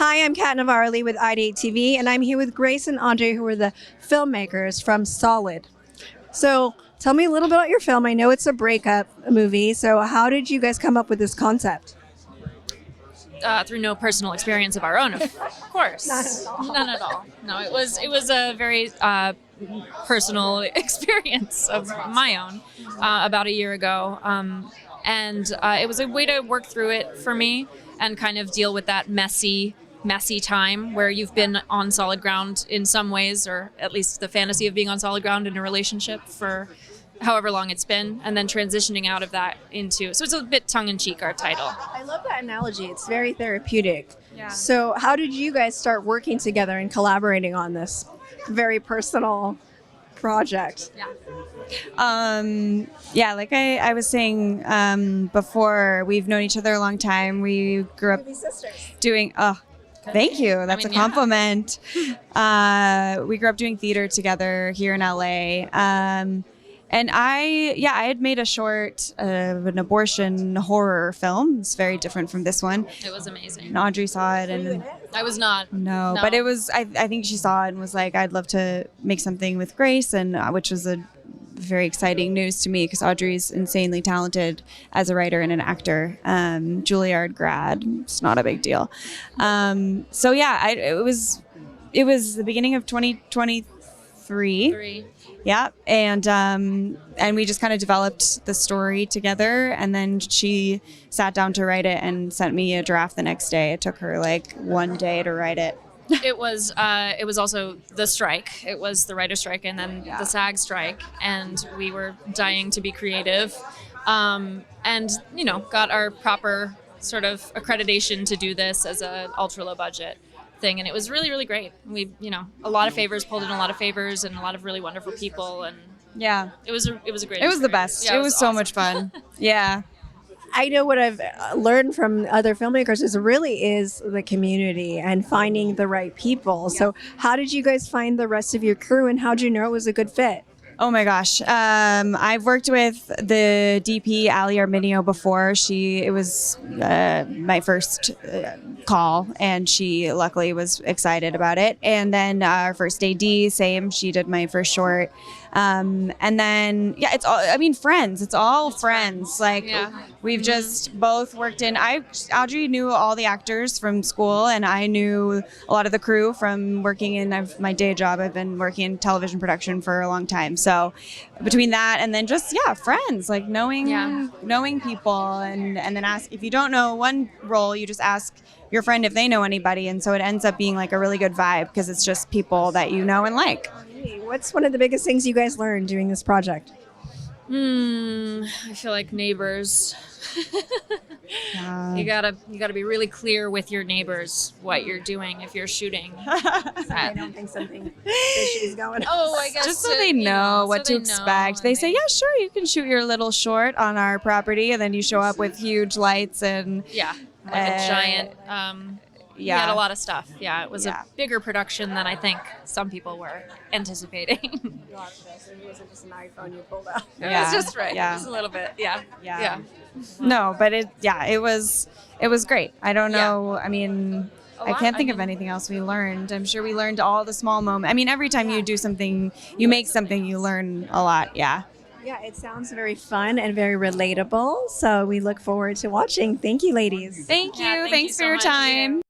Hi, I'm Cat Navarro Lee with IdeateTV, and I'm here with Grace and Audrey, who are the filmmakers from Solid. So tell me a little bit about your film. I know it's a breakup movie, so how did you guys come up with this concept? Through no personal experience of our own, of course. Not at all. None at all. No, it was a very personal experience of my own about a year ago, and it was a way to work through it for me and kind of deal with that messy time where you've been on solid ground in some ways, or at least the fantasy of being on solid ground in a relationship for however long it's been, and then transitioning out of that into, so it's a bit tongue-in-cheek, our title. I love that analogy. It's very therapeutic. Yeah. So how did you guys start working together and collaborating on this very personal project? Yeah, like I was saying before, we've known each other a long time. We grew up doing, thank you. That's a compliment. We grew up doing theater together here in LA. And I had made a short of an abortion horror film. It's very different from this one. It was amazing. And Audrey saw it, and I was not. No, but it was. I think she saw it and was like, "I'd love to make something with Grace," and which was a very exciting news to me because Audrey's insanely talented as a writer and an actor. Juilliard grad. It's not a big deal. So yeah, it was the beginning of 2023. Yeah, and we just kind of developed the story together, and then she sat down to write it and sent me a draft the next day. It took her like one day to write it. It was also the strike. It was the writer strike and then the SAG strike, and we were dying to be creative, and got our proper sort of accreditation to do this as a ultra low budget thing, and it was really, really great. We, a lot of favors, pulled in a lot of favors, and a lot of really wonderful people, and yeah, it was a great. It was experience. the best. Yeah, it was so awesome. much fun. Yeah. I know what I've learned from other filmmakers is the community and finding the right people. Yeah. So how did you guys find the rest of your crew, and how did you know it was a good fit? Oh my gosh. I've worked with the DP, Ali Arminio, before. It was my first call, and she luckily was excited about it. And then our first AD, same. She did my first short. And then, it's all, friends. It's all friends. We've just both worked in, Audrey knew all the actors from school, and I knew a lot of the crew from working in my day job. I've been working in television production for a long time. So between that and then just, friends, like knowing people, and then ask, if you don't know one role, you just ask your friend if they know anybody. And so it ends up being like a really good vibe because it's just people that you know and like. What's one of the biggest things you guys learned doing this project? I feel like neighbors. You gotta be really clear with your neighbors what you're doing if you're shooting. I don't think something fishy is going on. Oh, I guess just so they know what to expect. They say, yeah, sure, you can shoot your little short on our property, and then you show up with huge lights and like a giant. We had a lot of stuff. Yeah, it was a bigger production than I think some people were anticipating. It wasn't just an iPhone you pulled out. It was just right. Yeah. Just a little bit. Yeah. No, but it was great. I don't know. I can't think of anything else we learned. I'm sure we learned all the small moments. Every time you do something, you make something, you learn a lot. Yeah. Yeah, it sounds very fun and very relatable. So we look forward to watching. Thank you, ladies. Thank you. Thank Thanks you for so your much. time.